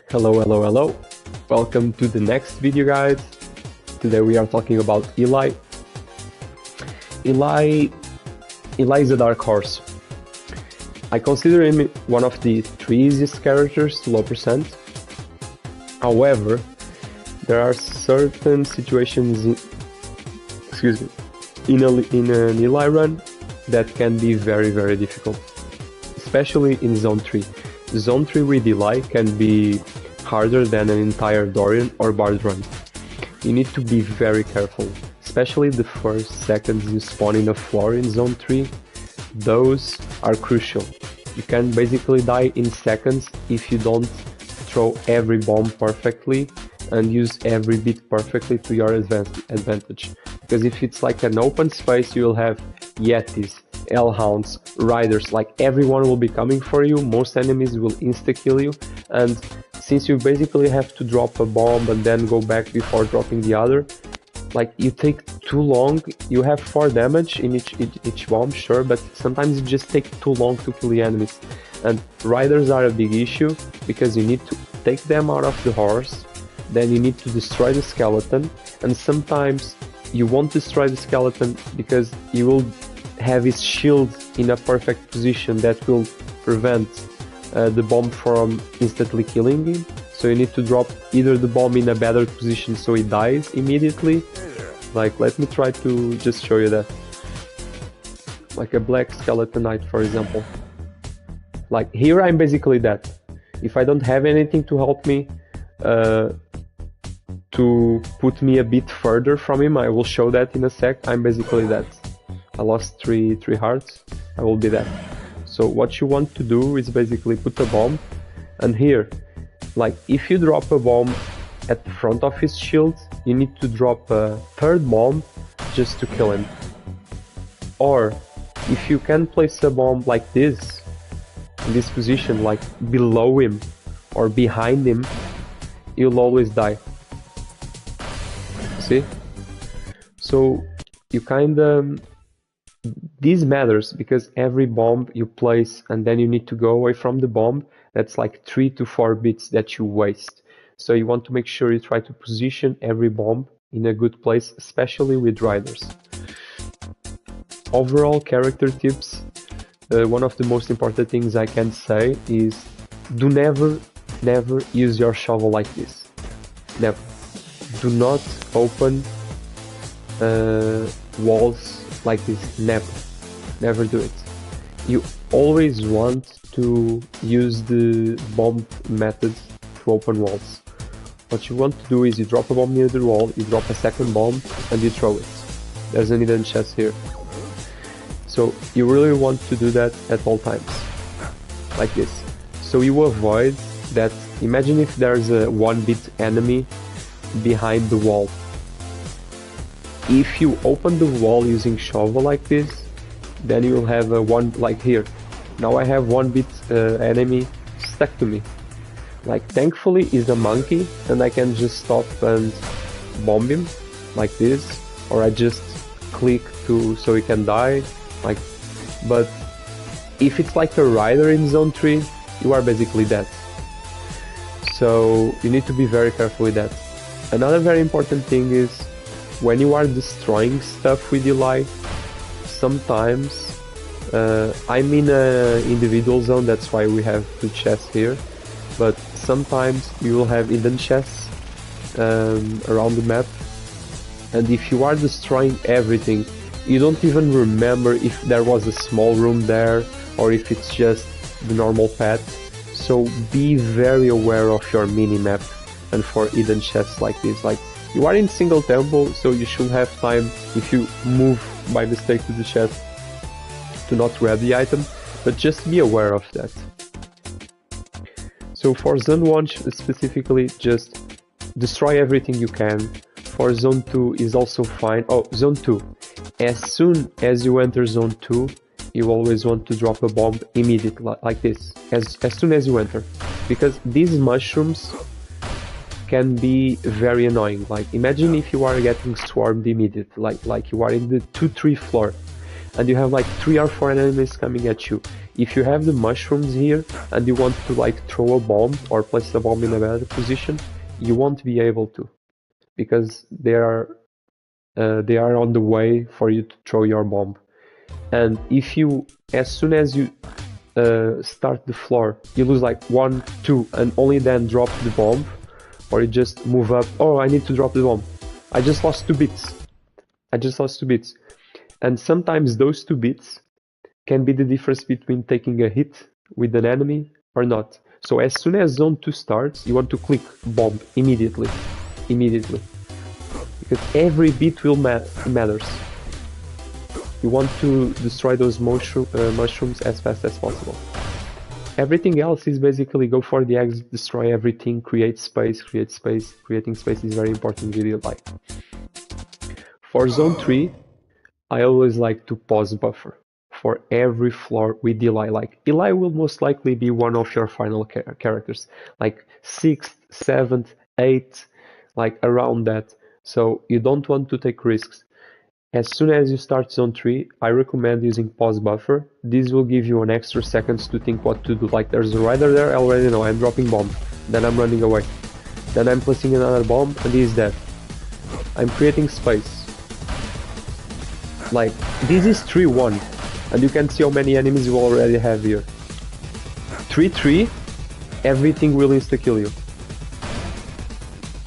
Hello. Welcome to the next video, guys. Today we are talking about Eli. Eli is a dark horse. I consider him one of the 3 easiest characters to low percent. However, there are certain situations in an Eli run that can be very difficult, especially in Zone 3. Zone 3 with Eli can be harder than an entire Dorian or Bard run. You need to be very careful, especially the first seconds you spawn in a floor in Zone 3. Those are crucial. You can basically die in seconds if you don't throw every bomb perfectly and use every bit perfectly to your advantage. Because if it's like an open space, you'll have Yetis, Hellhounds, Riders, like everyone will be coming for you, most enemies will insta-kill you, and since you basically have to drop a bomb and then go back before dropping the other, like you take too long. You have 4 damage in each bomb, sure, but sometimes you just take too long to kill the enemies. And Riders are a big issue because you need to take them out of the horse, then you need to destroy the skeleton, and sometimes you won't destroy the skeleton because you will have his shield in a perfect position that will prevent the bomb from instantly killing him. So you need to drop either the bomb in a better position so he dies immediately. Like, let me try to just show you that. Like a black skeleton knight, for example. Like here I'm basically dead. If I don't have anything to help me to put me a bit further from him, I will show that in a sec. I'm basically dead. I lost 3 hearts. I will be dead. So what you want to do is basically put a bomb, and here, like if you drop a bomb at the front of his shield, you need to drop a 3rd bomb just to kill him. Or if you can place a bomb like this, in this position, like below him or behind him, you'll always die. See? So you kinda... This matters because every bomb you place and then you need to go away from the bomb, that's like 3 to 4 bits that you waste. So you want to make sure you try to position every bomb in a good place, especially with Riders. Overall character tips, one of the most important things I can say is do never use your shovel like this. Never. Do not open walls like this. Never do it. You always want to use the bomb method to open walls. What you want to do is you drop a bomb near the wall, you drop a 2nd bomb and you throw it. There's an hidden chest here. So you really want to do that at all times, like this. So you avoid that. Imagine if there's a 1-bit enemy behind the wall. If you open the wall using shovel like this, then you will have a 1, like here. Now I have 1-bit enemy stuck to me. Like thankfully he's a monkey and I can just stop and bomb him like this, or I just click so he can die. Like, but if it's like a Rider in Zone 3, you are basically dead. So you need to be very careful with that. Another very important thing is when you are destroying stuff with Eli, sometimes I'm in an individual zone, that's why we have 2 chests here, but sometimes you will have hidden chests around the map, and if you are destroying everything, you don't even remember if there was a small room there or if it's just the normal path. So be very aware of your mini-map and for hidden chests like this. Like, you are in single tempo, so you should have time, if you move by mistake to the chest, to not grab the item, but just be aware of that. So for Zone 1 specifically, just destroy everything you can. For Zone 2 is also fine. Oh, Zone 2. As soon as you enter Zone 2, you always want to drop a bomb immediately, like this, as soon as you enter. Because these mushrooms can be very annoying. Like, imagine if you are getting swarmed immediately, like you are in the 2-3 floor, and you have like 3 or 4 enemies coming at you. If you have the mushrooms here and you want to like throw a bomb or place the bomb in a better position, you won't be able to, because they are on the way for you to throw your bomb. And if you, as soon as you start the floor, you lose like 1, 2, and only then drop the bomb, or you just move up, oh, I need to drop the bomb, I just lost 2 bits. And sometimes those 2 bits can be the difference between taking a hit with an enemy or not. So as soon as zone 2 starts, you want to click bomb immediately. Because every bit will matters. You want to destroy those mushrooms as fast as possible. Everything else is basically go for the exit, destroy everything, create space. Creating space is very important with Eli. For zone 3, I always like to pause buffer for every floor with Eli. Like, Eli will most likely be one of your final characters, like 6th, 7th, 8th, like around that. So you don't want to take risks. As soon as you start zone 3, I recommend using pause buffer. This will give you an extra seconds to think what to do. Like, there's a rider there, I already know, I'm dropping bomb. Then I'm running away. Then I'm placing another bomb, and he is dead. I'm creating space. Like, this is 3-1, and you can see how many enemies you already have here. 3-3, everything will insta-kill you.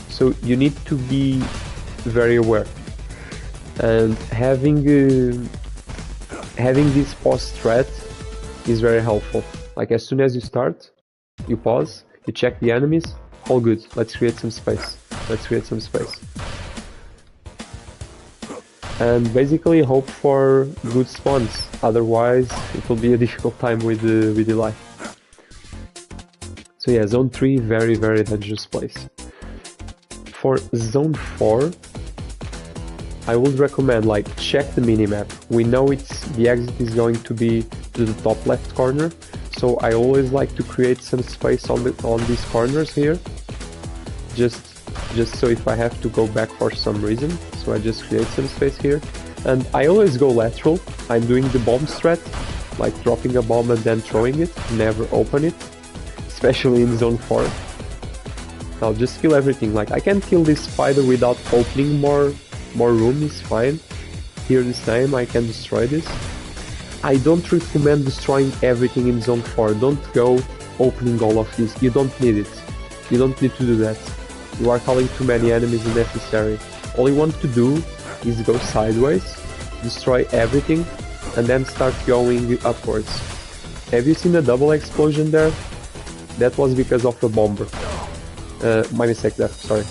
So you need to be very aware. And having this pause strat is very helpful. Like, as soon as you start, you pause, you check the enemies, all good, let's create some space. And basically hope for good spawns, otherwise it will be a difficult time with Eli. So yeah, zone 3, very dangerous place. For zone 4, I would recommend, like, check the minimap. We know the exit is going to be to the top left corner, so I always like to create some space on these corners here, just so if I have to go back for some reason, so I just create some space here. And I always go lateral. I'm doing the bomb strat, like dropping a bomb and then throwing it, never open it, especially in zone 4. I'll just kill everything. Like, I can kill this spider without opening more room, is fine. Here the same, I can destroy this. I don't recommend destroying everything in zone 4. Don't go opening all of this. You don't need it. You don't need to do that. You are calling too many enemies unnecessary. All you want to do is go sideways, destroy everything, and then start going upwards. Have you seen the double explosion there? That was because of the bomber. My mistake there, sorry.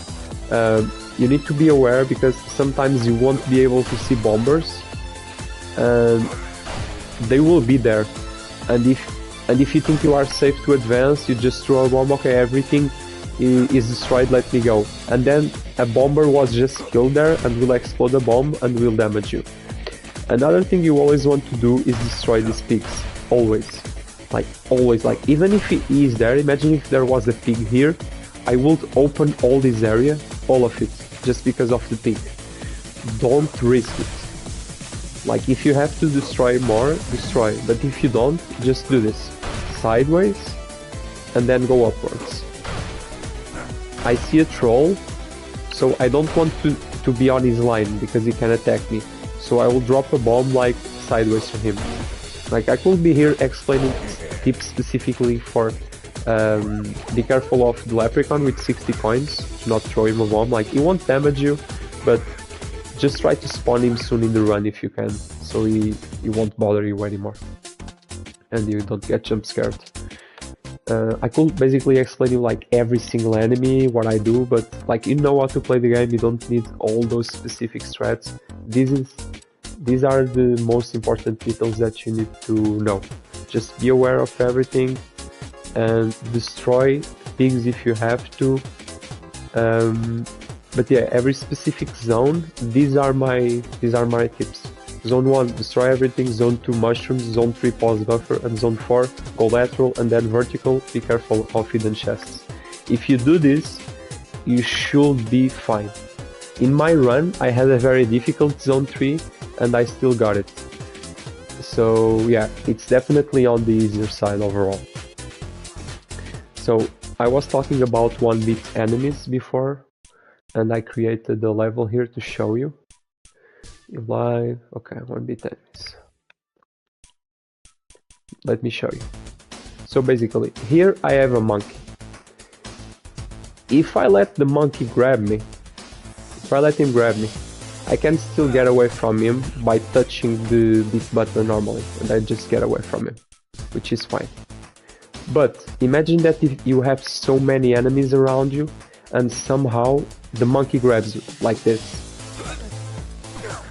You need to be aware, because sometimes you won't be able to see bombers, and they will be there. And if you think you are safe to advance, you just throw a bomb. Okay, everything is destroyed, let me go. And then a bomber was just killed there and will explode the bomb and will damage you. Another thing you always want to do is destroy these pigs. Always. Like, even if he is there, imagine if there was a pig here, I would open all this area, all of it, just because of the pig. Don't risk it. Like, if you have to destroy more, destroy. But if you don't, just do this. Sideways, and then go upwards. I see a troll, so I don't want to be on his line, because he can attack me. So I will drop a bomb, like, sideways to him. Like, I could be here explaining tips specifically for be careful of the leprechaun with 60 coins, not throw him a bomb. Like, he won't damage you, but just try to spawn him soon in the run if you can, so he won't bother you anymore and you don't get jump scared. I could basically explain you like every single enemy, what I do, but like, you know how to play the game, you don't need all those specific strats. These are the most important details that you need to know. Just be aware of everything and destroy pigs if you have to. But yeah, every specific zone, these are my tips. Zone 1, destroy everything. Zone 2, mushrooms. Zone 3, pause buffer. And Zone 4, go lateral and then vertical. Be careful of hidden chests. If you do this, you should be fine. In my run, I had a very difficult Zone 3 and I still got it. So yeah, it's definitely on the easier side overall. So I was talking about 1-bit enemies before, and I created a level here to show you. Eli, okay, 1-bit enemies. Let me show you. So basically, here I have a monkey. If I let the monkey grab me, I can still get away from him by touching the beat button normally, and I just get away from him, which is fine. But imagine that if you have so many enemies around you, and somehow the monkey grabs you, like this.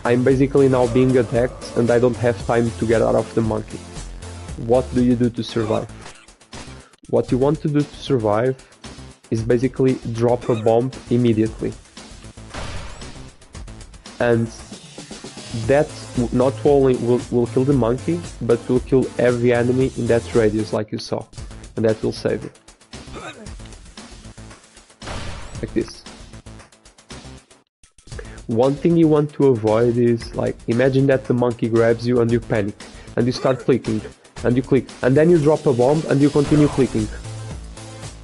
I'm basically now being attacked, and I don't have time to get out of the monkey. What do you do to survive? What you want to do to survive is basically drop a bomb immediately. And that not only will kill the monkey, but will kill every enemy in that radius, like you saw. And that will save you. Like this. One thing you want to avoid is, like, imagine that the monkey grabs you and you panic. And you start clicking. And you click. And then you drop a bomb and you continue clicking.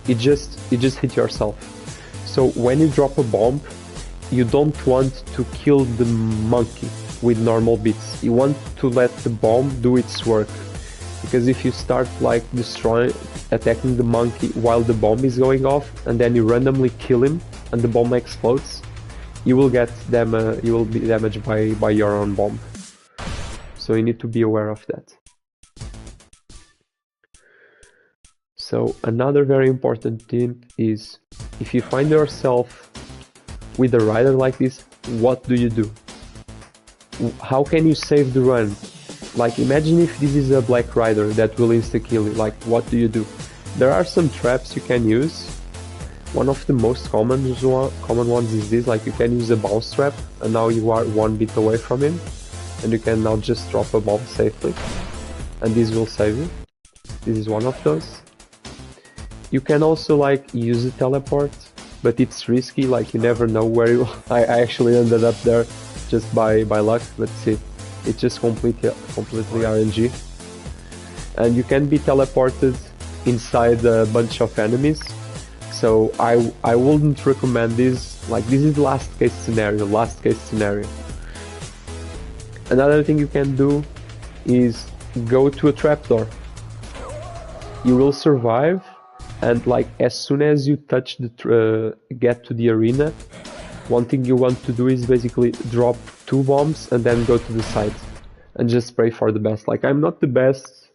You just hit yourself. So when you drop a bomb, you don't want to kill the monkey with normal beats. You want to let the bomb do its work. Because if you start like attacking the monkey while the bomb is going off, and then you randomly kill him and the bomb explodes, you will be damaged by your own bomb. So you need to be aware of that. So another very important tip is, if you find yourself with a rider like this, what do you do? How can you save the run? Like, imagine if this is a black rider that will insta-kill you, like, what do you do? There are some traps you can use. One of the most common ones is this, like, you can use a bounce trap, and now you are 1 bit away from him, and you can now just drop a bomb safely, and this will save you. This is one of those. You can also, like, use a teleport, but it's risky, like, you never know where you... I actually ended up there just by luck. Let's see. It's just completely RNG. And you can be teleported inside a bunch of enemies. So I wouldn't recommend this. Like, this is last case scenario. Another thing you can do is go to a trapdoor. You will survive, and like as soon as you touch the get to the arena, one thing you want to do is basically drop 2 bombs and then go to the side and just pray for the best. Like, I'm not the best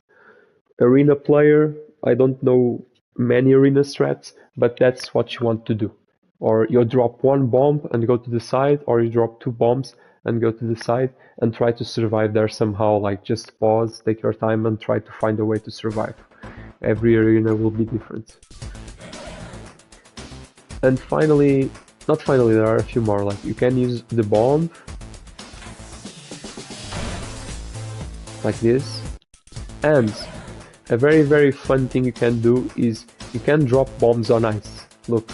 arena player, I don't know many arena strats, but that's what you want to do. Or you drop 1 bomb and go to the side, or you drop 2 bombs and go to the side and try to survive there somehow. Like, just pause, take your time and try to find a way to survive. Every arena will be different. And finally, not finally, there are a few more. Like, you can use the bomb like this, and a very fun thing you can do is you can drop bombs on ice. Look,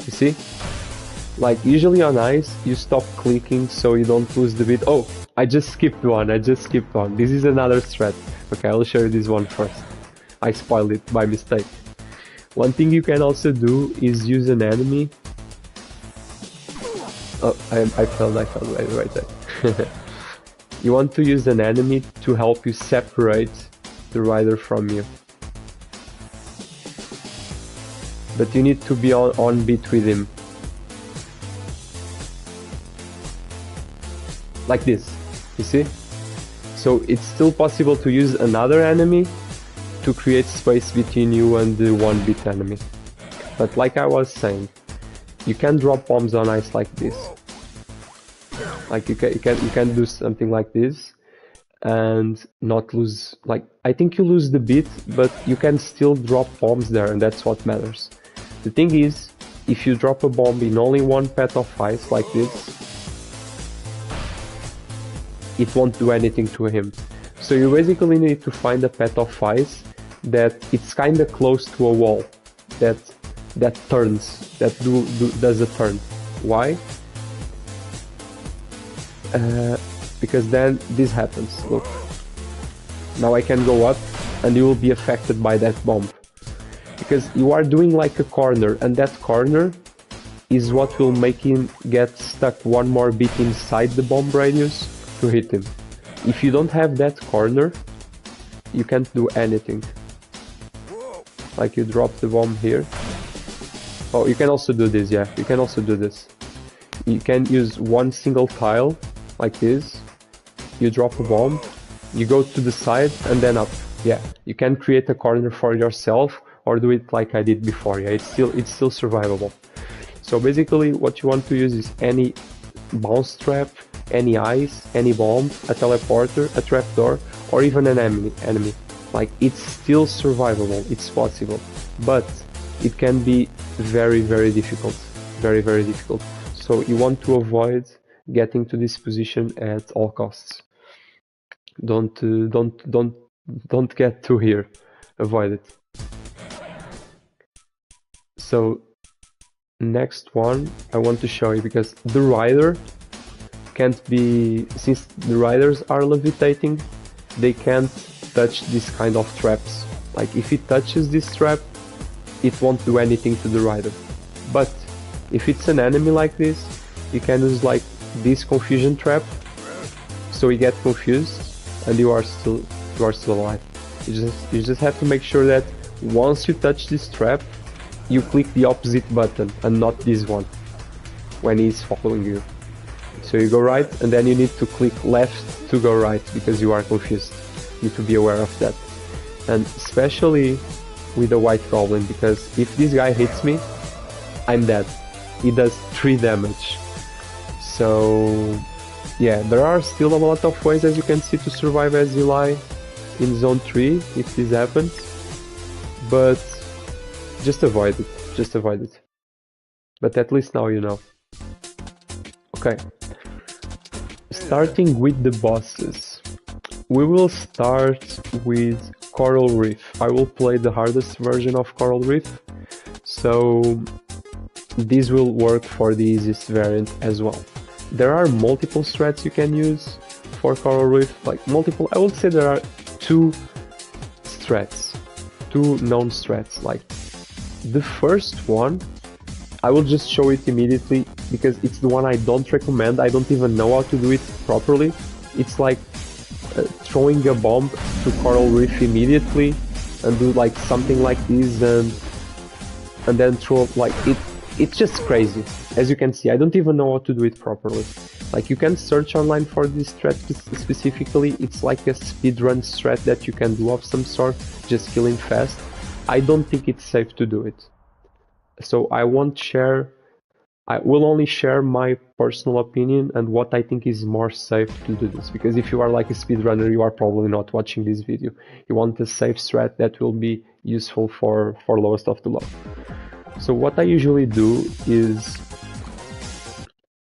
you see, like, usually on ice you stop clicking so you don't lose the beat. Oh, I just skipped one. This is another strat. Okay, I'll show you this one first. I spoiled it by mistake. One thing you can also do is use an enemy. Oh, I failed right there. You want to use an enemy to help you separate the rider from you. But you need to be on beat with him. Like this, you see? So it's still possible to use another enemy to create space between you and the 1-bit enemy. But like I was saying, you can drop bombs on ice like this. Like, you can do something like this and not lose, like, I think you lose the beat, but you can still drop bombs there, and that's what matters. The thing is, if you drop a bomb in only 1 pet of ice like this, it won't do anything to him. So you basically need to find a pet of ice that it's kinda close to a wall, that turns, does a turn. Why? because then this happens. Look, now I can go up and you will be affected by that bomb, because you are doing like a corner, and that corner is what will make him get stuck one more bit inside the bomb radius to hit him. If you don't have that corner, you can't do anything. Like you drop the bomb here. Oh, you can also do this, yeah, you can also do this. You can use one single tile, like this. You drop a bomb, you go to the side and then up. Yeah, you can create a corner for yourself or do it like I did before. Yeah, it's still survivable. So basically what you want to use is any bounce trap, any ice, any bomb, a teleporter, a trapdoor, or even an enemy. Like, it's still survivable, it's possible, but it can be very, very difficult. Very, very difficult. So you want to avoid getting to this position at all costs. Don't get to here. Avoid it. So next one I want to show you, because the rider can't be, since the riders are levitating, they can't touch this kind of traps. Like, if it touches this trap, it won't do anything to the rider. But if it's an enemy like this, you can use like this confusion trap, so you get confused and you are still alive. You just have to make sure that once you touch this trap, you click the opposite button and not this one when he's following you. So you go right, and then you need to click left to go right because you are confused. You need to be aware of that. And especially with the white goblin, because if this guy hits me, I'm dead. He does 3 damage. So yeah, there are still a lot of ways, as you can see, to survive as Eli in zone 3 if this happens, but just avoid it. But at least now you know. Okay, starting with the bosses. We will start with Coral Reef. I will play the hardest version of Coral Reef, so this will work for the easiest variant as well. There are multiple strats you can use for Coral Reef, like multiple, I would say there are 2 known strats. Like, the first one, I will just show it immediately because it's the one I don't recommend. I don't even know how to do it properly. It's like throwing a bomb to Coral Reef immediately and do like something like this and then throw, like, it's just crazy. As you can see, I don't even know how to do it properly. Like, you can search online for this strat specifically. It's like a speedrun strat that you can do of some sort, just killing fast. I don't think it's safe to do it. So I will only share my personal opinion and what I think is more safe to do this. Because if you are like a speedrunner, you are probably not watching this video. You want a safe strat that will be useful for lowest of the low. So what I usually do is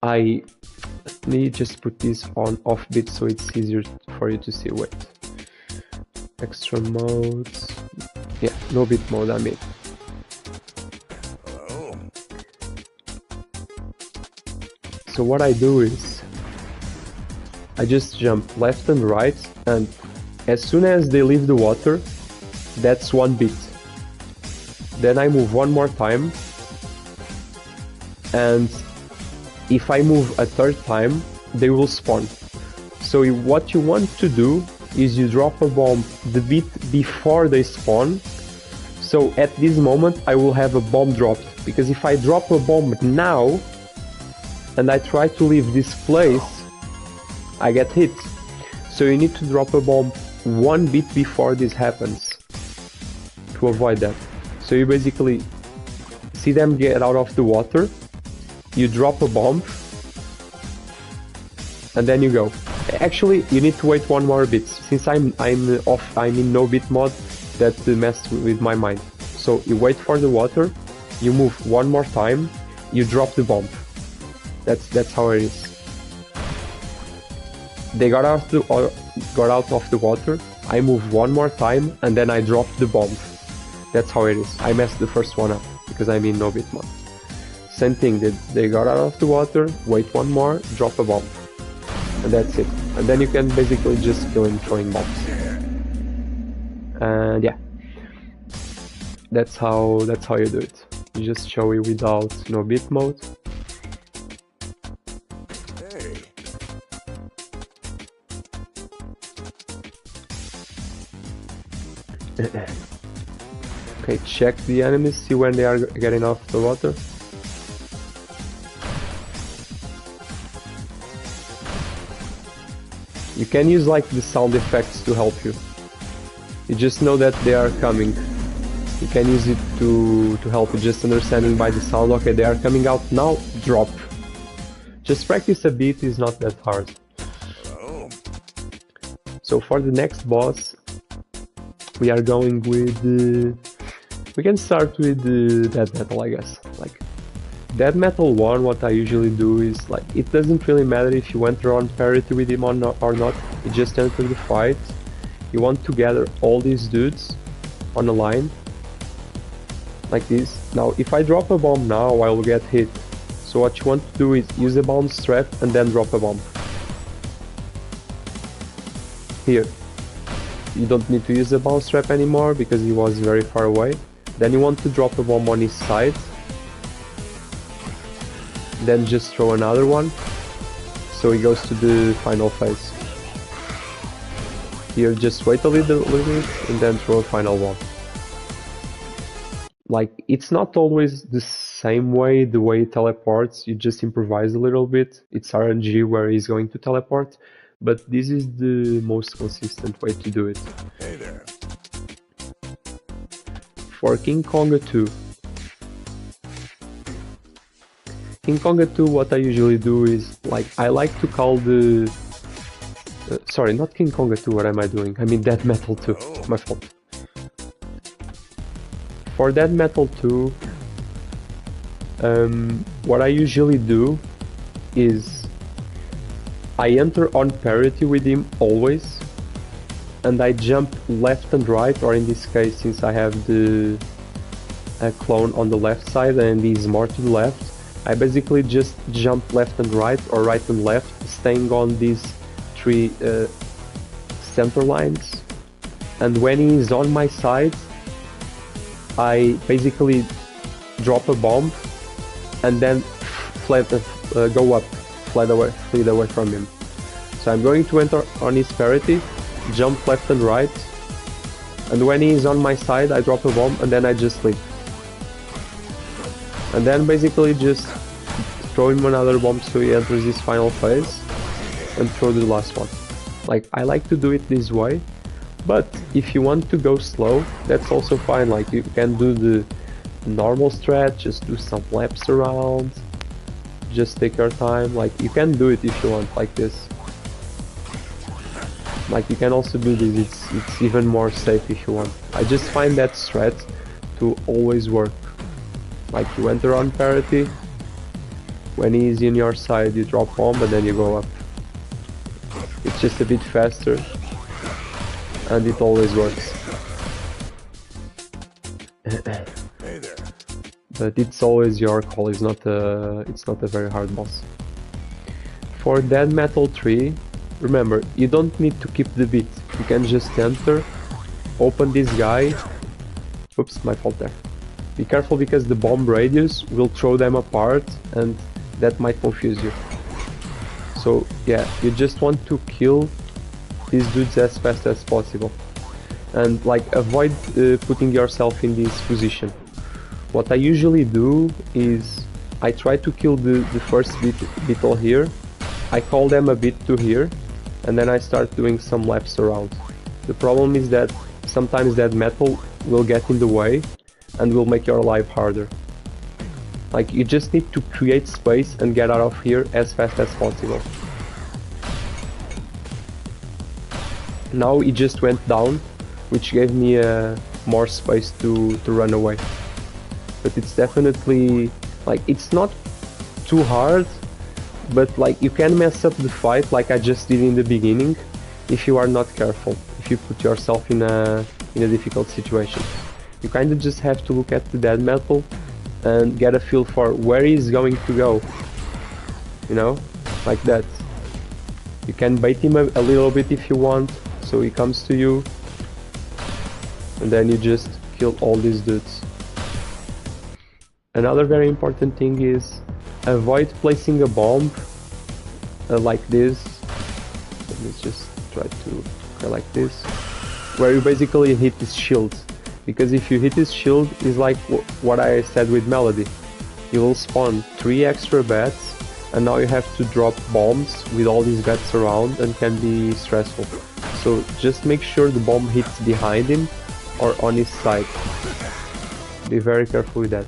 let me just put this on off bit so it's easier for you to see. Wait, extra modes, yeah, no bit mode, I mean. So what I do is I just jump left and right, and as soon as they leave the water, that's 1 bit. Then I move 1 more time, and if I move a 3rd time, they will spawn. So what you want to do is you drop a bomb the bit before they spawn, so at this moment I will have a bomb dropped, because if I drop a bomb now and I try to leave this place, I get hit. So you need to drop a bomb 1 bit before this happens to avoid that. So you basically see them get out of the water, you drop a bomb, and then you go. Actually, you need to wait 1 more bit, since I'm in no bit mode. That messed with my mind. So you wait for the water, you move 1 more time, you drop the bomb. That's how it is. They got out of the water, I move 1 more time, and then I drop the bomb. That's how it is. I messed the first one up because I'm in no bit mode. Same thing, they got out of the water, wait 1 more, drop a bomb. and that's it. And then you can basically just kill him throwing bombs. And yeah, that's how you do it. You just show it without no bit mode. Okay, check the enemies, see when they are getting off the water. You can use like the sound effects to help you. You just know that they are coming. You can use it to help you, just understanding by the sound, okay, they are coming out now, drop. Just practice a bit, is not that hard. So for the next boss, we are going with... we can start with Death Metal, I guess. Like, Death Metal 1, what I usually do is, like, it doesn't really matter if you enter on parity with him or not, you just enter the fight. You want to gather all these dudes on a line, like this. Now, if I drop a bomb now, I will get hit. So what you want to do is use a bounce trap and then drop a bomb. Here. You don't need to use the bounce trap anymore because he was very far away. Then you want to drop a bomb on his side. Then just throw another one. So he goes to the final phase. Here just wait a little bit and then throw a final one. Like, it's not always the same way, the way he teleports, you just improvise a little bit. It's RNG where he's going to teleport, but this is the most consistent way to do it. Hey there. For King Conga 2. King Conga 2, what I usually do is, like, I like to call the... sorry, not King Conga 2, what am I doing? I mean Death Metal 2, my fault. For Death Metal 2, what I usually do is I enter on parity with him always, and I jump left and right, or in this case, since I have the clone on the left side and he's more to the left, I basically just jump left and right, or right and left, staying on these three center lines, and when he's on my side, I basically drop a bomb and then go up, flee away from him. So I'm going to enter on his parity, jump left and right, and when he is on my side I drop a bomb and then I just leave. And then basically just throw him another bomb so he enters his final phase and throw the last one. Like, I like to do it this way. But if you want to go slow, that's also fine. Like, you can do the normal strat, just do some laps around, just take your time. Like, you can do it if you want, like this. Like, you can also do this, it's even more safe if you want. I just find that strat to always work. Like, you enter on parity, when he's in your side you drop bomb and then you go up. It's just a bit faster. And it always works. Hey there. But it's always your call, it's not a very hard boss. For Death Metal 3, remember, you don't need to keep the beat. You can just enter, open this guy. Oops, my fault there. Be careful because the bomb radius will throw them apart and that might confuse you. So yeah, you just want to kill these dudes as fast as possible, and like avoid putting yourself in this position. What I usually do is I try to kill the first beetle here, I call them a bit to here, and then I start doing some laps around. The problem is that sometimes that metal will get in the way and will make your life harder. Like, you just need to create space and get out of here as fast as possible. Now he just went down, which gave me more space to run away. But it's definitely, like, it's not too hard, but like you can mess up the fight like I just did in the beginning if you are not careful, if you put yourself in a difficult situation. You kind of just have to look at the Death Metal and get a feel for where he's going to go, you know, like that. You can bait him a little bit if you want, so he comes to you, and then you just kill all these dudes. Another very important thing is avoid placing a bomb like this. Let's just try to go like this, where you basically hit his shield, because if you hit his shield, it's like what I said with Melody. You will spawn 3 extra bats, and now you have to drop bombs with all these bats around, and can be stressful. So just make sure the bomb hits behind him or on his side. Be very careful with that.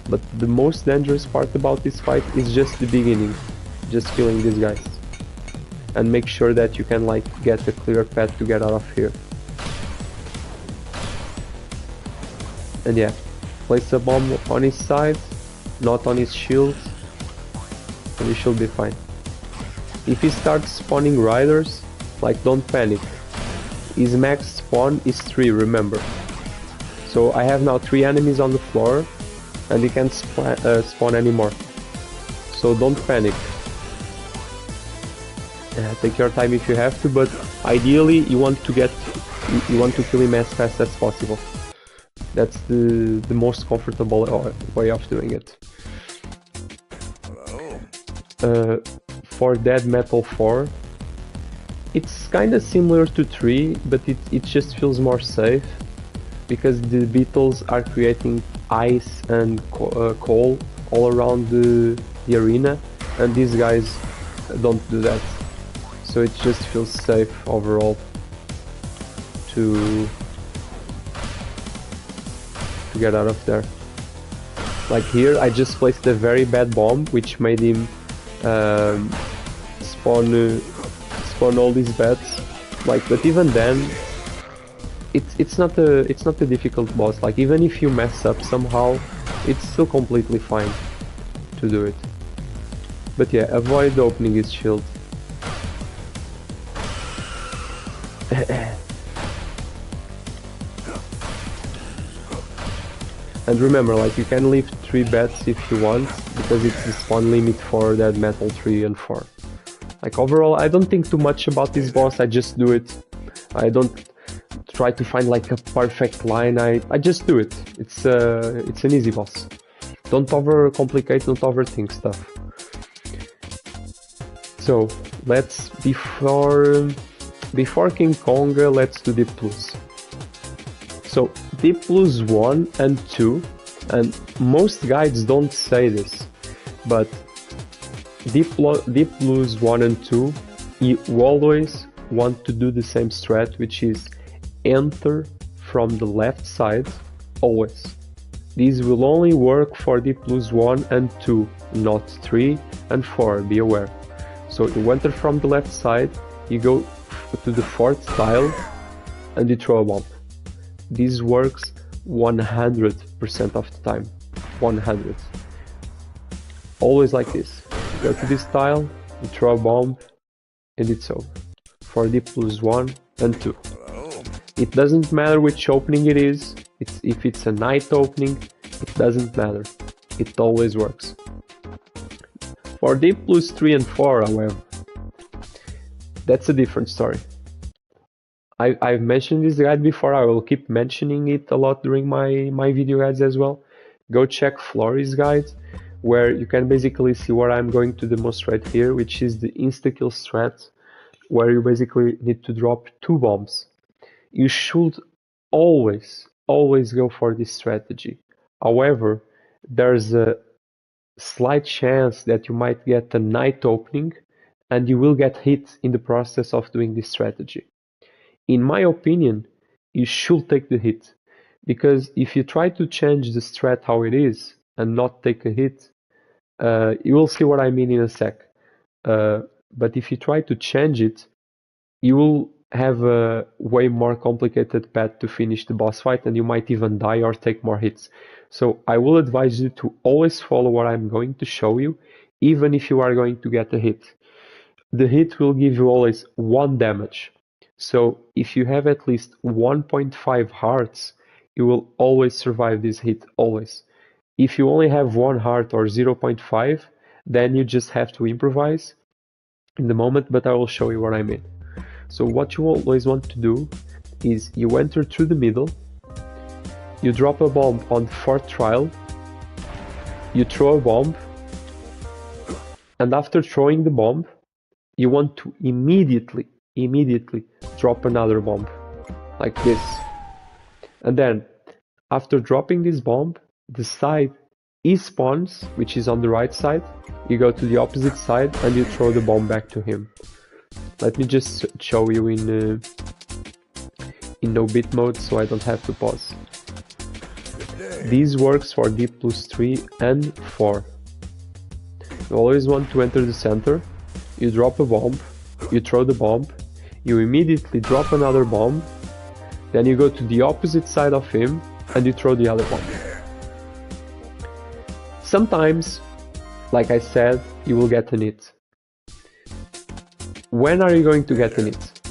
But the most dangerous part about this fight is just the beginning, just killing these guys. And make sure that you can like get a clear path to get out of here. And yeah, place a bomb on his side, not on his shield, and you should be fine. If he starts spawning riders, like, don't panic. His max spawn is 3, remember. So I have now 3 enemies on the floor, and he can't spawn anymore. So don't panic. Take your time if you have to, but ideally you want to kill him as fast as possible. That's the most comfortable way of doing it. For Dead Metal 4, it's kinda similar to 3, but it just feels more safe, because the beetles are creating ice and coal all around the arena, and these guys don't do that. So it just feels safe overall to get out of there. Like here, I just placed a very bad bomb, which made him spawn all these bats. Like, but even then, it's not a difficult boss. Like, even if you mess up somehow, it's still completely fine to do it. But yeah, avoid opening his shield. And remember, like, you can leave 3 bats if you want, because it's the spawn limit for Dead Metal 3 and 4. Like, overall, I don't think too much about this boss, I just do it. I don't try to find like a perfect line, I just do it. It's an easy boss. Don't overcomplicate, don't overthink stuff. So, let's, before King Conga, let's do Deep Blues. So, Deep Blues 1 and 2, and most guides don't say this, but Deep Blues 1 and 2, you always want to do the same strat, which is enter from the left side, always. These will only work for Deep Blues 1 and 2, not 3 and 4, be aware. So you enter from the left side, you go to the 4th tile, and you throw a bomb. This works 100% of the time. 100. Always like this. Go to this tile, you throw a bomb, and it's over. For Deep Blues 1 and 2. It doesn't matter which opening it is, if it's a night opening, it doesn't matter. It always works. For Deep Blues 3 and 4, however, that's a different story. I've mentioned this guide before, I will keep mentioning it a lot during my video guides as well. Go check Floriiss guide, where you can basically see what I'm going to demonstrate here, which is the insta-kill strat, where you basically need to drop 2 bombs. You should always go for this strategy. However, there's a slight chance that you might get a night opening, and you will get hit in the process of doing this strategy. In my opinion, you should take the hit, because if you try to change the strat how it is and not take a hit, you will see what I mean in a sec. But if you try to change it, you will have a way more complicated path to finish the boss fight, and you might even die or take more hits. So I will advise you to always follow what I'm going to show you, even if you are going to get a hit. The hit will give you always 1 damage. So if you have at least 1.5 hearts, you will always survive this hit, always. If you only have 1 heart or 0.5, then you just have to improvise, in the moment, but I will show you what I mean. So what you always want to do is you enter through the middle, you drop a bomb on the fourth trial, you throw a bomb, and after throwing the bomb, you want to immediately drop another bomb, like this. And then, after dropping this bomb, the side he spawns, which is on the right side, you go to the opposite side and you throw the bomb back to him. Let me just show you in no bit mode so I don't have to pause. This works for D+3 and 4. You always want to enter the center, you drop a bomb, you throw the bomb, you immediately drop another bomb, then you go to the opposite side of him and you throw the other bomb. Sometimes, like I said, you will get an hit. When are you going to get an hit?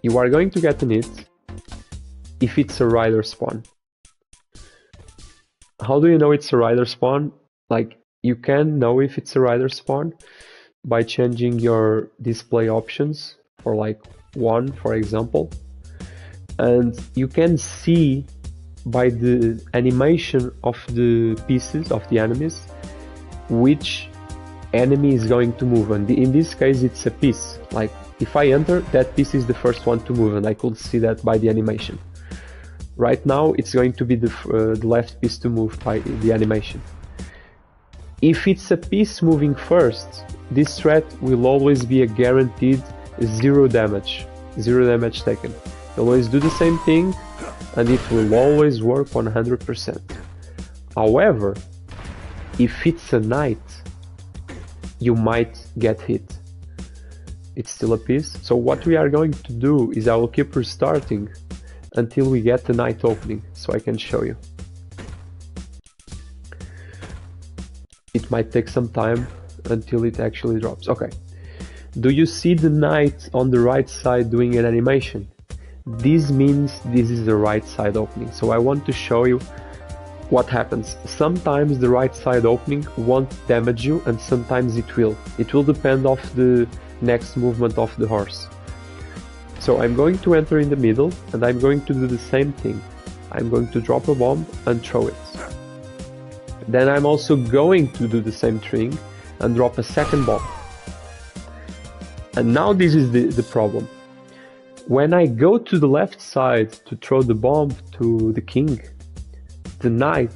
You are going to get an hit if it's a rider spawn. How do you know it's a rider spawn? Like, you can know if it's a rider spawn by changing your display options for like 1, for example. And you can see by the animation of the pieces of the enemies which enemy is going to move, and in this case it's a piece. Like if I enter, that piece is the first one to move, and I could see that by the animation. Right now it's going to be the left piece to move by the animation. If it's a piece moving first, this threat will always be a guaranteed 0 damage taken. You always do the same thing and it will always work 100%. However, if it's a knight, you might get hit. It's still a piece. So what we are going to do is I will keep restarting until we get the knight opening, so I can show you. It might take some time until it actually drops. Okay. Do you see the knight on the right side doing an animation? This means this is the right side opening. So I want to show you what happens. Sometimes the right side opening won't damage you and sometimes it will. It will depend of the next movement of the horse. So I'm going to enter in the middle and I'm going to do the same thing. I'm going to drop a bomb and throw it. Then I'm also going to do the same thing and drop a second bomb. And now this is the problem. When I go to the left side to throw the bomb to the king, the knight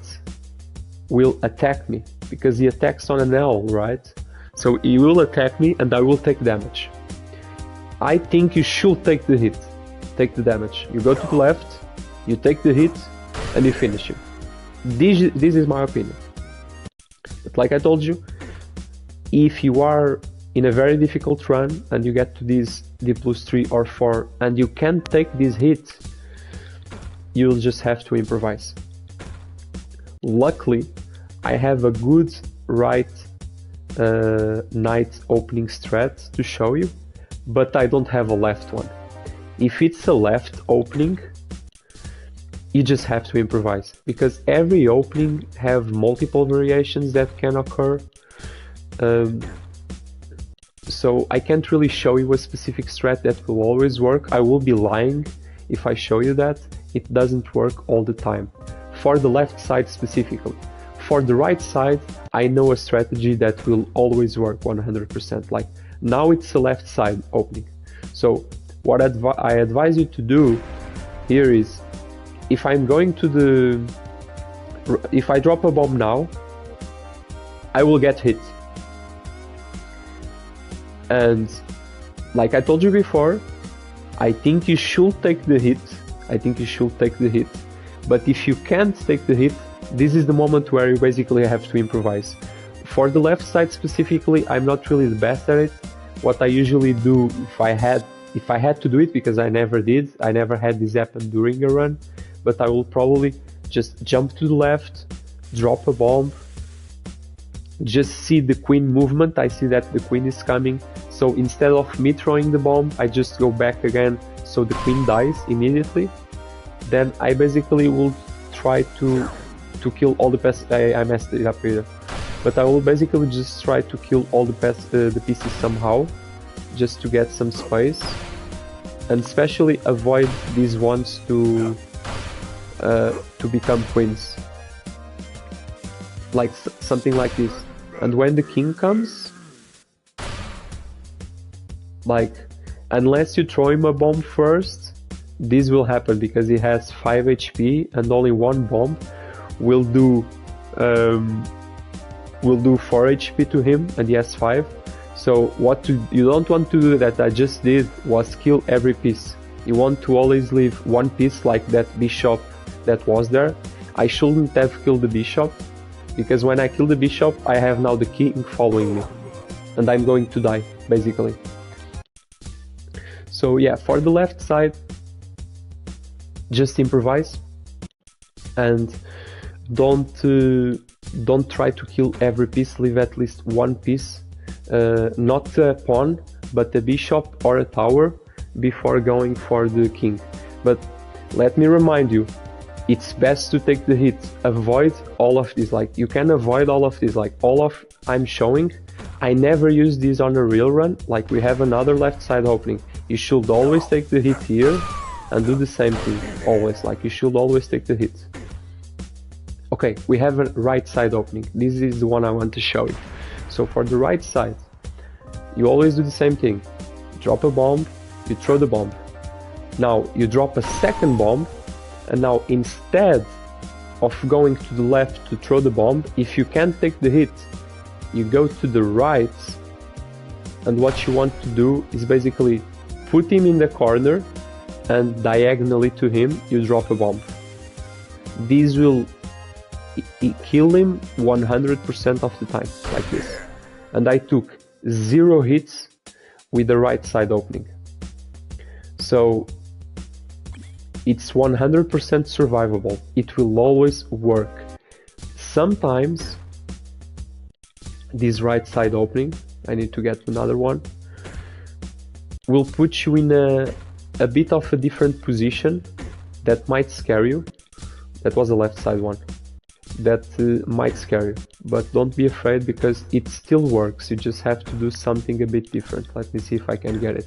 will attack me because he attacks on an L, right? So he will attack me and I will take damage. I think you should take the hit, take the damage. You go to the left, you take the hit and you finish him. This is my opinion. But like I told you, if you are in a very difficult run and you get to this D+3 or 4 and you can't take this hit, you'll just have to improvise. Luckily, I have a good right knight opening strat to show you, but I don't have a left one. If it's a left opening, you just have to improvise, because every opening have multiple variations that can occur. So I can't really show you a specific strat that will always work. I will be lying if I show you that. It doesn't work all the time. For the left side specifically. For the right side, I know a strategy that will always work 100%. Like now it's a left side opening. So what I advise you to do here is, if I'm going to if I drop a bomb now, I will get hit. And like I told you before, I think you should take the hit. But if you can't take the hit, this is the moment where you basically have to improvise. For the left side specifically, I'm not really the best at it. What I usually do, if I had to do it, because I never did, I never had this happen during a run, but I will probably just jump to the left, drop a bomb, just see the queen movement. I see that the queen is coming, so instead of me throwing the bomb, I just go back again so the queen dies immediately. Then I basically will try to kill all the pests. I messed it up here, but I will basically just try to kill all the pieces somehow, just to get some space, and especially avoid these ones to become queens, like something like this. And when the king comes, like, unless you throw him a bomb first, this will happen because he has 5 HP and only one bomb will do 4 HP to him, and he has 5. So you don't want to do that I just did was kill every piece. You want to always leave one piece, like that bishop that was there. I shouldn't have killed the bishop, because when I kill the bishop I have now the king following me and I'm going to die basically. So yeah, for the left side, just improvise and don't try to kill every piece. Leave at least one piece, not a pawn but a bishop or a tower, before going for the king. But let me remind you, it's best to take the hit. Avoid all of this. Like, you can avoid all of this, like all of I'm showing. I never use this on a real run. Like, we have another left side opening. You should always take the hit here and do the same thing always. Like, you should always take the hit. Okay, we have a right side opening. This is the one I want to show you. So for the right side, you always do the same thing. Drop a bomb, you throw the bomb. Now you drop a second bomb, and now instead of going to the left to throw the bomb, if you can't take the hit, you go to the right, and what you want to do is basically put him in the corner, and diagonally to him you drop a bomb. This will kill him 100% of the time, like this. And I took 0 hits with the right side opening. So it's 100% survivable. It will always work. Sometimes this right side opening, I need to get another one, will put you in a bit of a different position that might scare you. That was the left side one. That might scare you, but don't be afraid, because it still works. You just have to do something a bit different. Let me see if I can get it.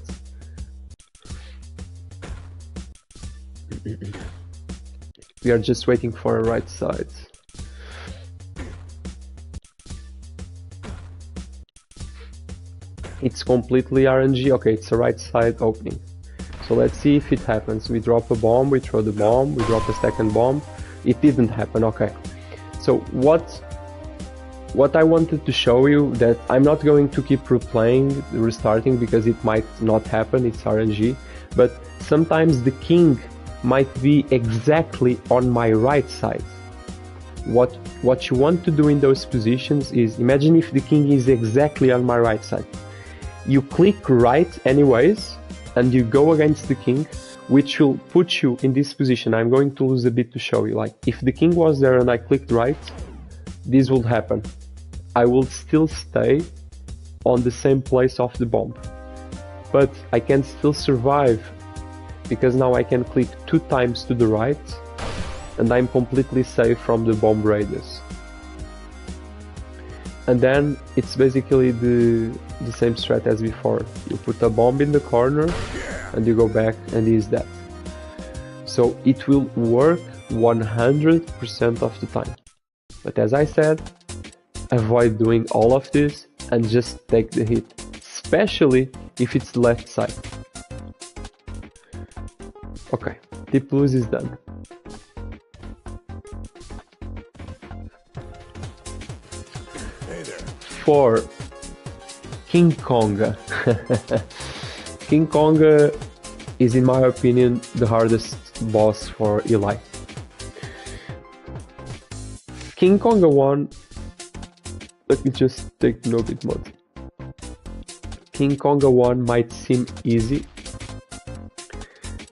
We are just waiting for a right side. It's completely RNG. Okay, it's a right side opening. So let's see if it happens. We drop a bomb, we throw the bomb, we drop a second bomb. It didn't happen. Okay. So what I wanted to show you, that I'm not going to keep replaying, restarting, because it might not happen, it's RNG, but sometimes the king might be exactly on my right side. What you want to do in those positions is, imagine if the king is exactly on my right side. You click right anyways, and you go against the king, which will put you in this position. I'm going to lose a bit to show you. Like, if the king was there and I clicked right, this would happen. I will still stay on the same place of the bomb, but I can still survive, because now I can click 2 times to the right and I'm completely safe from the bomb radius. And then it's basically the same strat as before. You put a bomb in the corner and you go back, and he's dead. So it will work 100% of the time. But as I said, avoid doing all of this and just take the hit, especially if it's the left side. Okay, Deep Blues is done. Hey there. For King Conga. King Conga is, in my opinion, the hardest boss for Eli. King Conga 1, let me just take no bit mode. King Conga 1 might seem easy,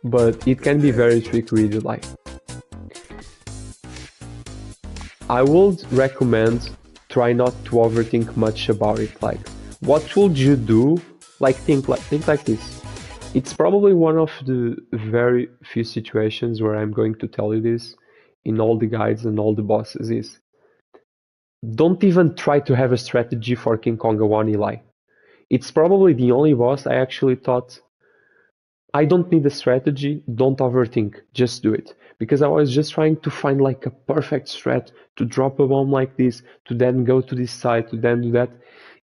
but it can be very tricky with Eli. I would recommend try not to overthink much about it. Like, what would you do? Like, think like this. It's probably one of the very few situations where I'm going to tell you this in all the guides and all the bosses is, don't even try to have a strategy for King Conga 1 Eli. It's probably the only boss I actually thought, I don't need a strategy, don't overthink, just do it. Because I was just trying to find like a perfect strat to drop a bomb like this, to then go to this side, to then do that.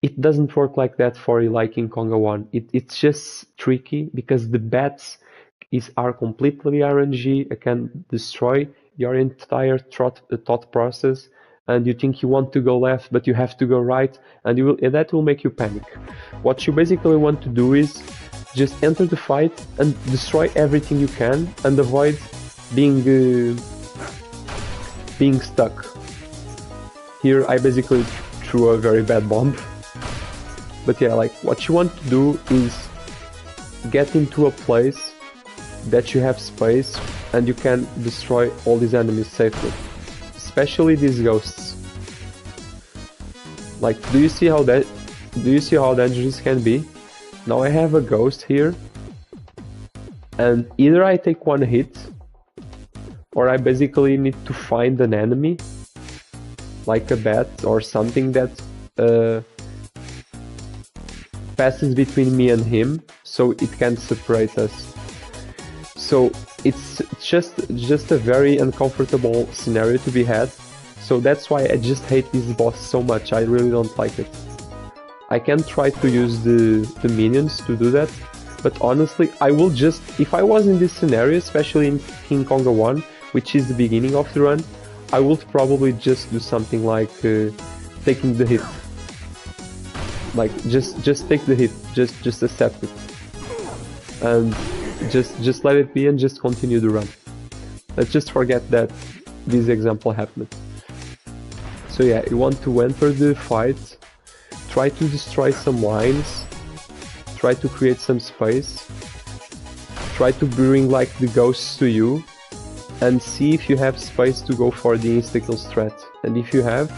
It doesn't work like that for Eli in Conga 1. It's just tricky because the bats are completely RNG, it can destroy your entire thought process, and you think you want to go left but you have to go right, and that will make you panic. What you basically want to do is just enter the fight and destroy everything you can and avoid being stuck. Here I basically threw a very bad bomb. But yeah, like what you want to do is get into a place that you have space and you can destroy all these enemies safely. Especially these ghosts. Like, do you see how dangerous can be? Now I have a ghost here, and either I take one hit, or I basically need to find an enemy, like a bat or something that passes between me and him, so it can separate us. So it's just a very uncomfortable scenario to be had. So that's why I just hate this boss so much. I really don't like it. I can try to use the minions to do that, but honestly, I will just, if I was in this scenario, especially in King Conga 1, which is the beginning of the run, I would probably just do something like taking the hit. Like just take the hit, just accept it, and just let it be and just continue the run. Let's just forget that this example happened. So yeah, you want to enter the fight. Try to destroy some lines, try to create some space, try to bring like the ghosts to you, and see if you have space to go for the insta-kill strat. And if you have,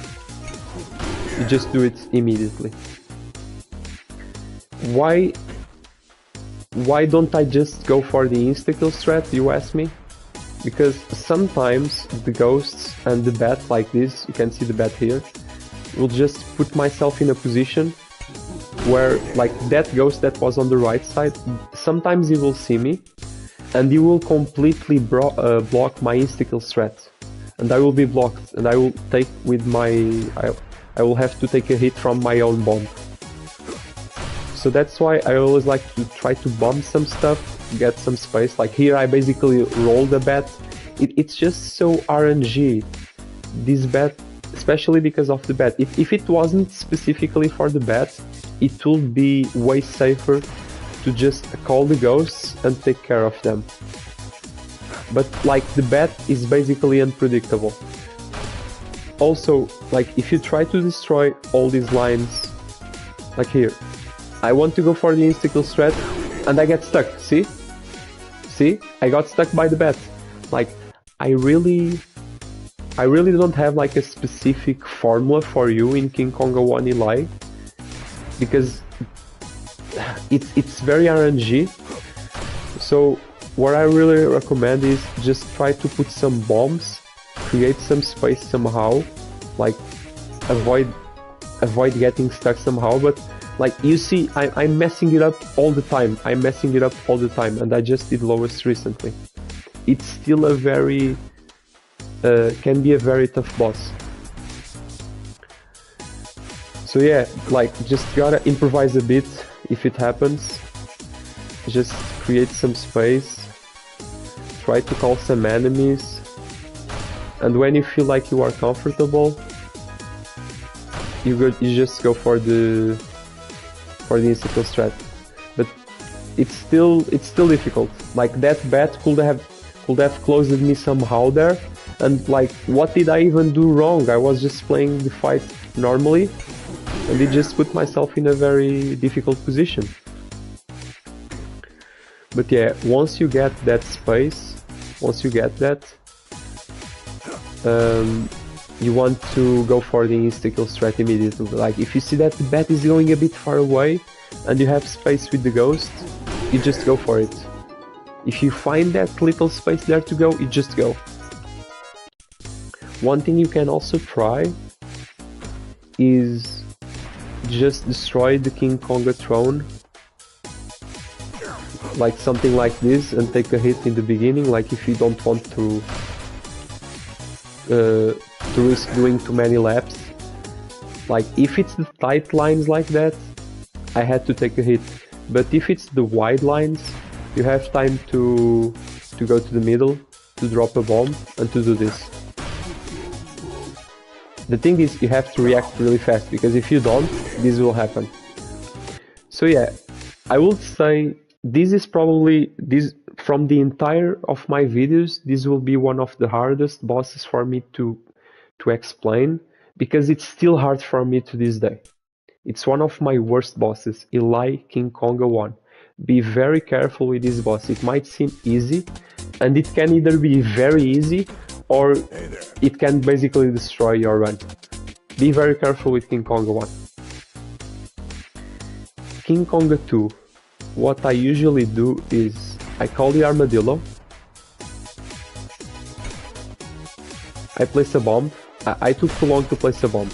you just do it immediately. Why don't I just go for the insta-kill strat, you ask me? Because sometimes the ghosts and the bat like this, you can see the bat here, will just put myself in a position where, like, that ghost that was on the right side, sometimes he will see me and he will completely block my insta-kill strat, and I will be blocked, and I will take with my I will have to take a hit from my own bomb. So that's why I always like to try to bomb some stuff, get some space. Like here I basically roll the bat. It's just so RNG, this bat, especially because of the bat. If it wasn't specifically for the bat, it would be way safer to just call the ghosts and take care of them. But like the bat is basically unpredictable. Also, like if you try to destroy all these lines, like here, I want to go for the insta-kill strat and I get stuck, see? See? I got stuck by the bat. Like, I really don't have like a specific formula for you in King Conga 1 Eli, because it's very RNG. So what I really recommend is just try to put some bombs, create some space somehow, like avoid getting stuck somehow. But like you see, I'm messing it up all the time. And I just did lowest recently. It's still a very can be a very tough boss. So yeah, like just gotta improvise a bit if it happens. Just create some space, try to call some enemies, and when you feel like you are comfortable, you just go for the insta-kill strat. But it's still difficult. Like that bat could have closed me somehow there, and like what did I even do wrong? I was just playing the fight normally, and it just put myself in a very difficult position. But yeah, once you get that space, you want to go for the insta-kill strat immediately. Like if you see that the bat is going a bit far away and you have space with the ghost, you just go for it. If you find that little space there to go, you just go. One thing you can also try is just destroy the King Konga throne, like something like this, and take a hit in the beginning, like if you don't want to risk doing too many laps. Like if it's the tight lines like that, I had to take a hit, but if it's the wide lines, you have time to go to the middle, to drop a bomb, and to do this. The thing is, you have to react really fast, because if you don't, this will happen. So yeah, I would say this is probably, from the entire of my videos, this will be one of the hardest bosses for me to explain, because it's still hard for me to this day. It's one of my worst bosses, Eli King Konga 1. Be very careful with this boss. It might seem easy, and it can either be very easy or it can basically destroy your run. Be very careful with King Konga 1. King Konga 2, what I usually do is I call the armadillo, I place a bomb. I took too long to place a bomb.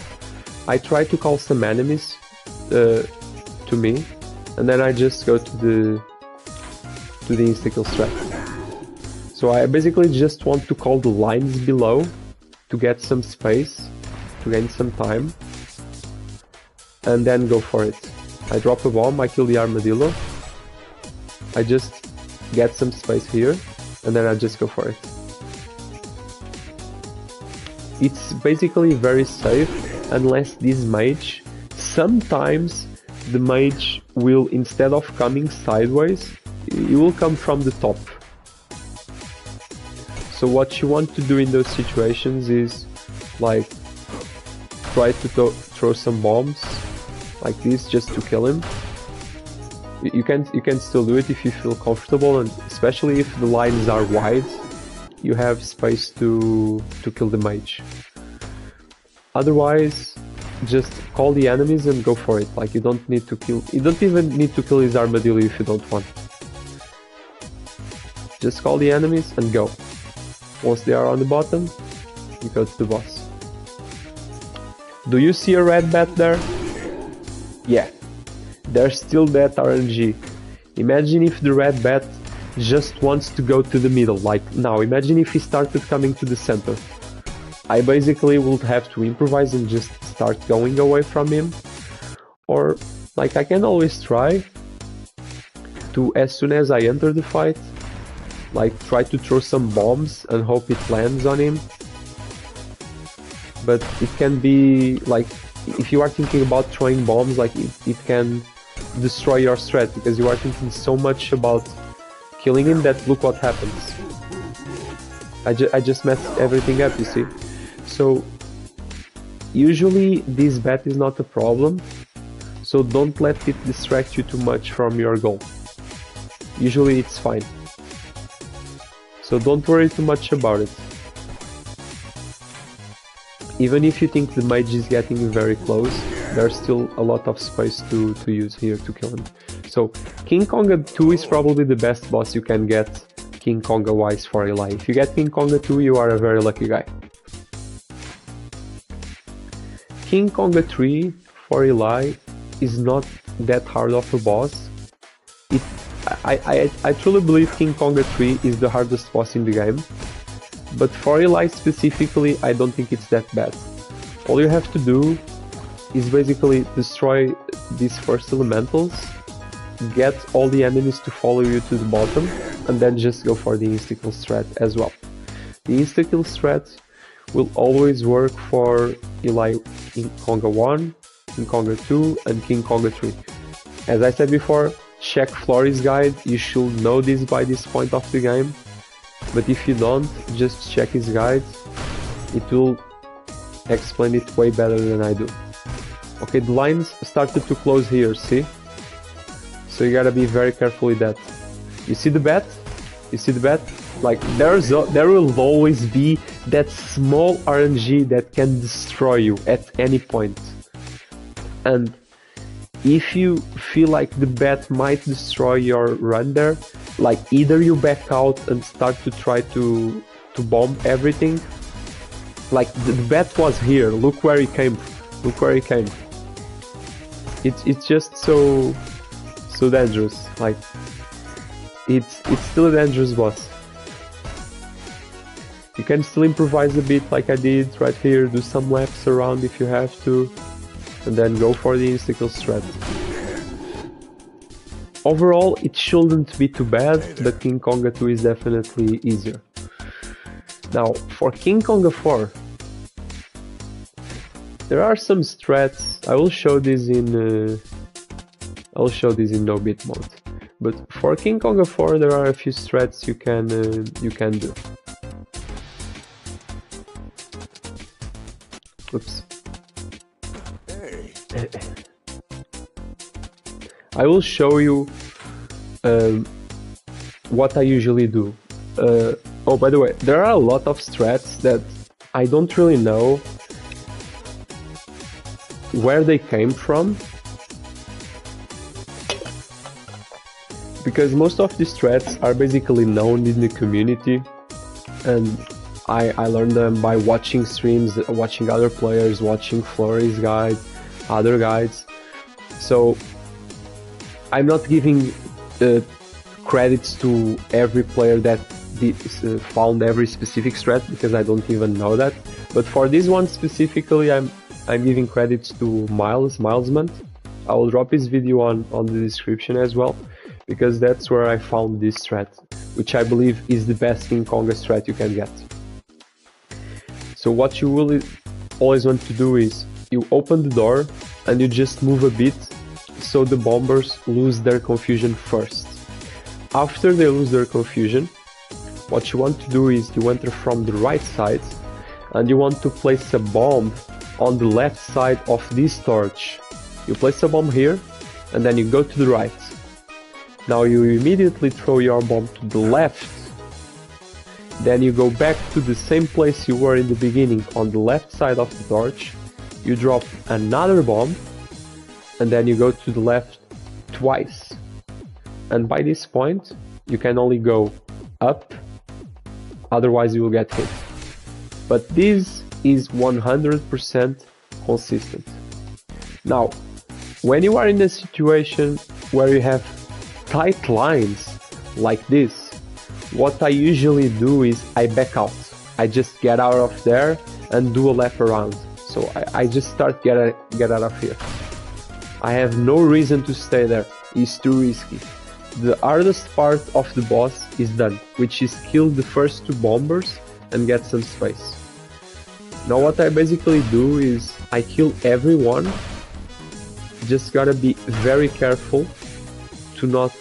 I try to call some enemies to me, and then I just go to the insta-kill strat. So I basically just want to call the lines below to get some space, to gain some time, and then go for it. I drop a bomb, I kill the armadillo, I just get some space here, and then I just go for it. It's basically very safe, unless this mage, sometimes the mage will, instead of coming sideways, it will come from the top. So what you want to do in those situations is, like, try to throw some bombs, like this, just to kill him. You can still do it if you feel comfortable, and especially if the lines are wide, you have space to kill the mage. Otherwise, just call the enemies and go for it. Like, you don't even need to kill his armadillo if you don't want. Just call the enemies and go. Once they are on the bottom, you go to the boss. Do you see a red bat there? Yeah, there's still that RNG. Imagine if the red bat just wants to go to the middle, like now. Imagine if he started coming to the center. I basically would have to improvise and just start going away from him. Or, like, I can always try to, as soon as I enter the fight, like, try to throw some bombs and hope it lands on him. But it can be, like, if you are thinking about throwing bombs, like, it can destroy your strat, because you are thinking so much about killing him that look what happens. I just messed everything up, you see. So usually this bat is not a problem, so don't let it distract you too much from your goal. Usually it's fine. So don't worry too much about it. Even if you think the mage is getting very close, there's still a lot of space to use here to kill him. So King Konga 2 is probably the best boss you can get King Konga wise for Eli. If you get King Konga 2, you are a very lucky guy. King Konga 3 for Eli is not that hard of a boss. I truly believe King Konga 3 is the hardest boss in the game, but for Eli specifically, I don't think it's that bad. All you have to do is basically destroy these first elementals, get all the enemies to follow you to the bottom, and then just go for the insta-kill strat as well. The insta-kill strat will always work for Eli in Konga 1, King Konga 2, and King Konga 3. As I said before, check Floriiss guide, you should know this by this point of the game, but if you don't, just check his guide, it will explain it way better than I do. Okay, the lines started to close here, see? So you gotta be very careful with that. You see the bat? You see the bat? Like, there will always be that small RNG that can destroy you at any point. And if you feel like the bat might destroy your run there, like, either you back out and start to try to bomb everything. Like, the bat was here, look where he came, look where he came. it's just so dangerous. Like it's still a dangerous boss. You can still improvise a bit like I did right here, do some laps around if you have to, and then go for the insta-kill strat. Overall, it shouldn't be too bad, but King Conga 2 is definitely easier. Now, for King Conga 4, there are some strats. I will show this in no bit mode. But for King Conga 4, there are a few strats you can do. Oops. Hey. I will show you what I usually do. Oh, by the way, there are a lot of strats that I don't really know where they came from, because most of these strats are basically known in the community, and I learned them by watching streams, watching other players, watching Floriiss guides, other guides. So I'm not giving credits to every player that found every specific strat, because I don't even know that. But for this one specifically, I'm giving credits to Milesman. I will drop his video on the description as well, because that's where I found this strat, which I believe is the best King Conga strat you can get. So what you will always want to do is you open the door and you just move a bit so the bombers lose their confusion first. After they lose their confusion, what you want to do is you enter from the right side and you want to place a bomb on the left side of this torch. You place a bomb here and then you go to the right. Now you immediately throw your bomb to the left. Then you go back to the same place you were in the beginning on the left side of the torch. You drop another bomb and then you go to the left twice. And by this point you can only go up, otherwise you will get hit. But this is 100% consistent. Now, when you are in a situation where you have tight lines like this, what I usually do is I back out. I just get out of there and do a lap around. So I just start get out of here. I have no reason to stay there. It's too risky. The hardest part of the boss is done, which is kill the first two bombers and get some space. Now what I basically do is I kill everyone. Just gotta be very careful to not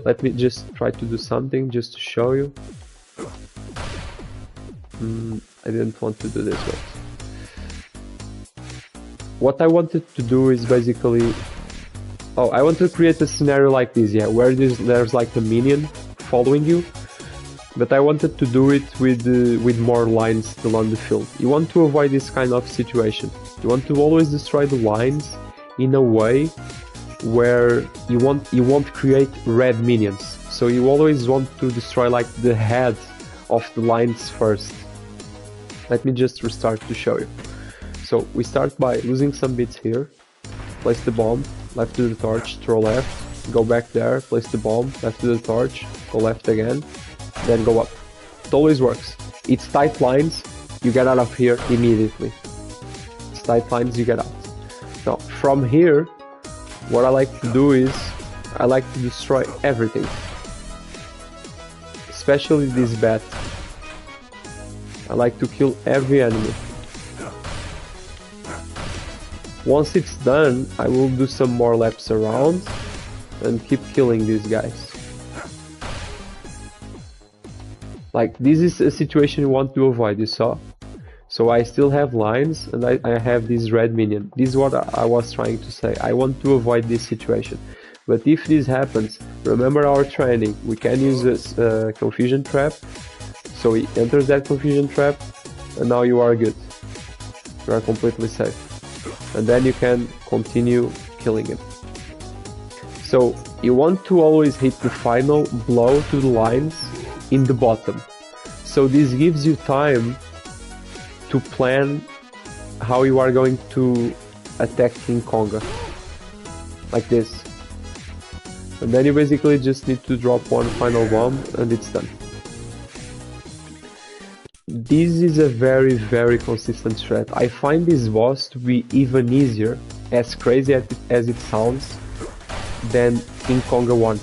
let me just try to do something just to show you. I didn't want to do this one. What I wanted to do is basically, I want to create a scenario like this, yeah, where there's like a minion following you, but I wanted to do it with more lines still on the field. You want to avoid this kind of situation. You want to always destroy the lines in a way where you won't create red minions. So you always want to destroy like the head of the lines first. Let me just restart to show you. So we start by losing some bits here, place the bomb, left to the torch, throw left, go back there, place the bomb, left to the torch, go left again, then go up. It always works. It's tight lines, you get out of here immediately. It's tight lines, you get out. Now from here, what I like to do is I like to destroy everything, especially this bat. I like to kill every enemy. Once it's done, I will do some more laps around and keep killing these guys. Like, this is a situation you want to avoid, you saw? So I still have lines and I have this red minion. This is what I was trying to say. I want to avoid this situation. But if this happens, remember our training. We can use a confusion trap. So he enters that confusion trap and now you are good. You are completely safe. And then you can continue killing him. So you want to always hit the final blow to the lines in the bottom. So this gives you time to plan how you are going to attack King Conga. Like this. And then you basically just need to drop one final bomb and it's done. This is a very consistent strat. I find this boss to be even easier, as crazy as it sounds, than King Conga 1.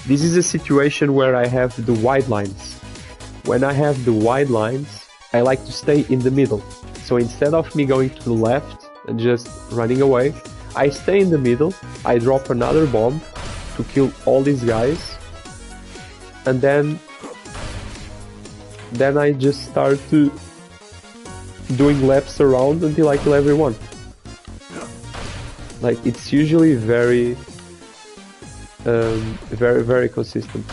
This is a situation where I have the wide lines. When I have the wide lines, I like to stay in the middle. So instead of me going to the left and just running away, I stay in the middle, I drop another bomb to kill all these guys, and then I just start to doing laps around until I kill everyone. Like, it's usually very consistent.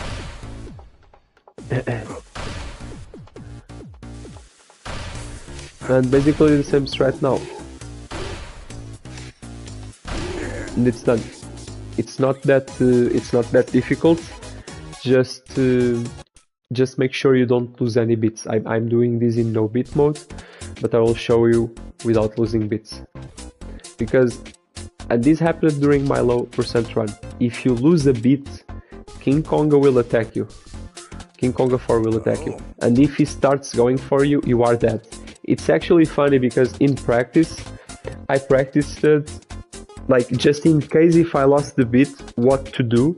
And basically the same strat now. And it's done. It's not that difficult. Just make sure you don't lose any bits. I'm doing this in no bit mode, but I will show you without losing bits. Because, and this happened during my low percent run, if you lose a bit, King Conga will attack you. King Conga 4 will attack you. And if he starts going for you, you are dead. It's actually funny because in practice, I practiced it, like, just in case if I lost the bit, what to do.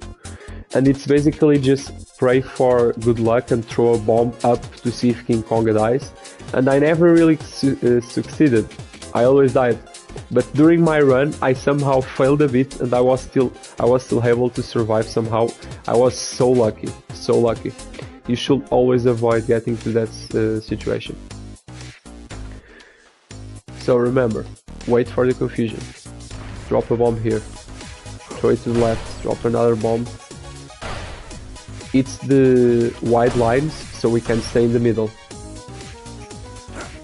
And it's basically just pray for good luck and throw a bomb up to see if King Conga dies. And I never really succeeded. I always died. But during my run, I somehow failed a bit, and I was still able to survive somehow. I was so lucky, so lucky. You should always avoid getting to that situation. So remember, wait for the confusion. Drop a bomb here. Throw it to the left. Drop another bomb. It's the wide lines, so we can stay in the middle.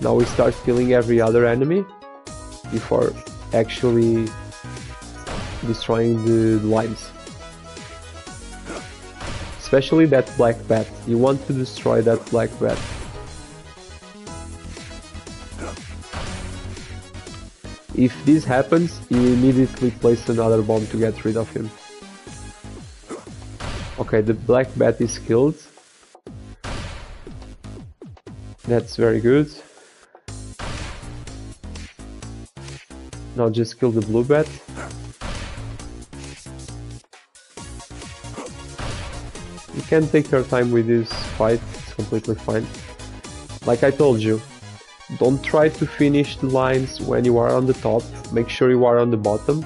Now we start killing every other enemy before actually destroying the lines. Especially that black bat. You want to destroy that black bat. If this happens, you immediately place another bomb to get rid of him. Okay, the black bat is killed. That's very good. Now just kill the blue bat. You can take your time with this fight, it's completely fine. Like I told you, don't try to finish the lines when you are on the top, make sure you are on the bottom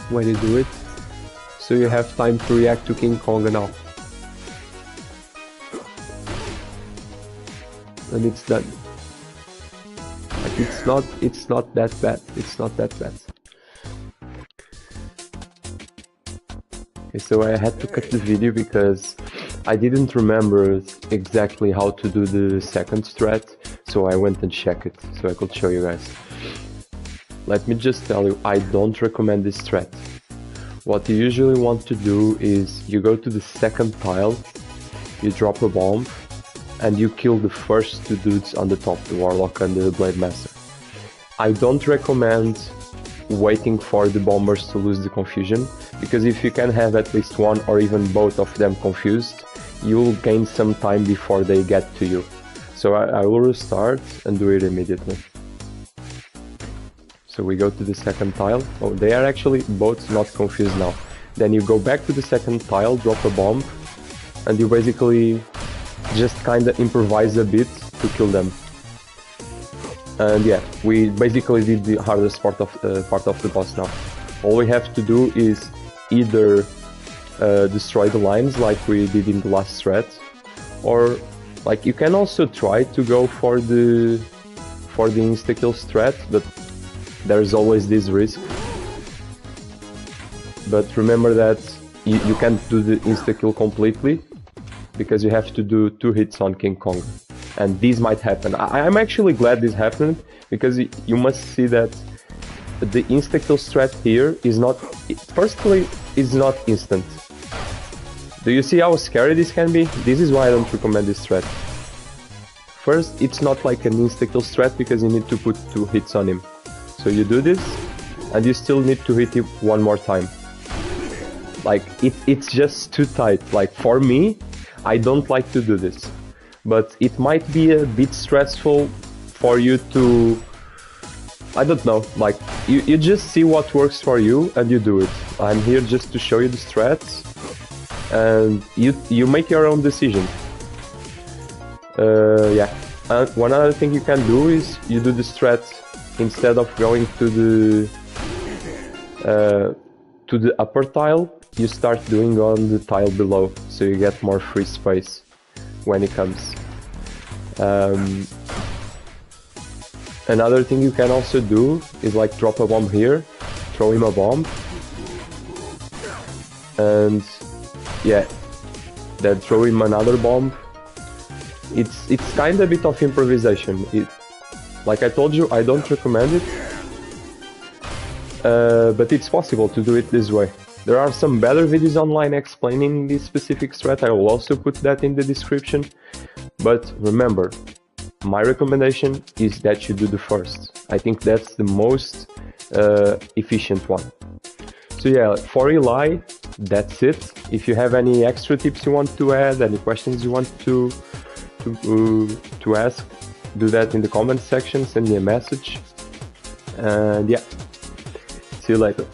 when you do it, so you have time to react to King Conga now. And it's done. Like, it's not that bad, it's not that bad. Okay, so I had to cut the video because I didn't remember exactly how to do the second strat, so I went and checked it, so I could show you guys. Let me just tell you, I don't recommend this strat. What you usually want to do is, you go to the second tile, you drop a bomb, and you kill the first two dudes on the top, the Warlock and the Blade Master. I don't recommend waiting for the bombers to lose the confusion, because if you can have at least one or even both of them confused, you'll gain some time before they get to you. So I will restart and do it immediately. So we go to the second tile. Oh, they are actually both not confused now. Then you go back to the second tile, drop a bomb, and you basically just kinda improvise a bit to kill them. And yeah, we basically did the hardest part of the boss now. All we have to do is either destroy the lines like we did in the last strat, or like you can also try to go for the insta-kill strat, but there's always this risk. But remember that you can't do the insta-kill completely, because you have to do 2 hits on King Kong. And this might happen. I'm actually glad this happened, because you must see that the insta-kill strat here is not, firstly, is not instant. Do you see how scary this can be? This is why I don't recommend this strat. First, it's not like an insta-kill strat because you need to put 2 hits on him. So you do this, and you still need to hit it one more time. Like, it's just too tight. Like, for me, I don't like to do this. But it might be a bit stressful for you to... I don't know, like, you just see what works for you and you do it. I'm here just to show you the strats, and you make your own decision. Yeah. And one other thing you can do is you do the strat instead of going to the upper tile, you start doing on the tile below, so you get more free space when it comes. Another thing you can also do is like drop a bomb here, throw him a bomb, and yeah, then throw him another bomb. It's kind of a bit of improvisation. Like I told you, I don't recommend it, but it's possible to do it this way. There are some better videos online explaining this specific strat. I will also put that in the description. But remember, my recommendation is that you do the first. I think that's the most efficient one. So yeah, for Eli, that's it. If you have any extra tips you want to add, any questions you want to ask, do that in the comment section, send me a message. And yeah, see you later.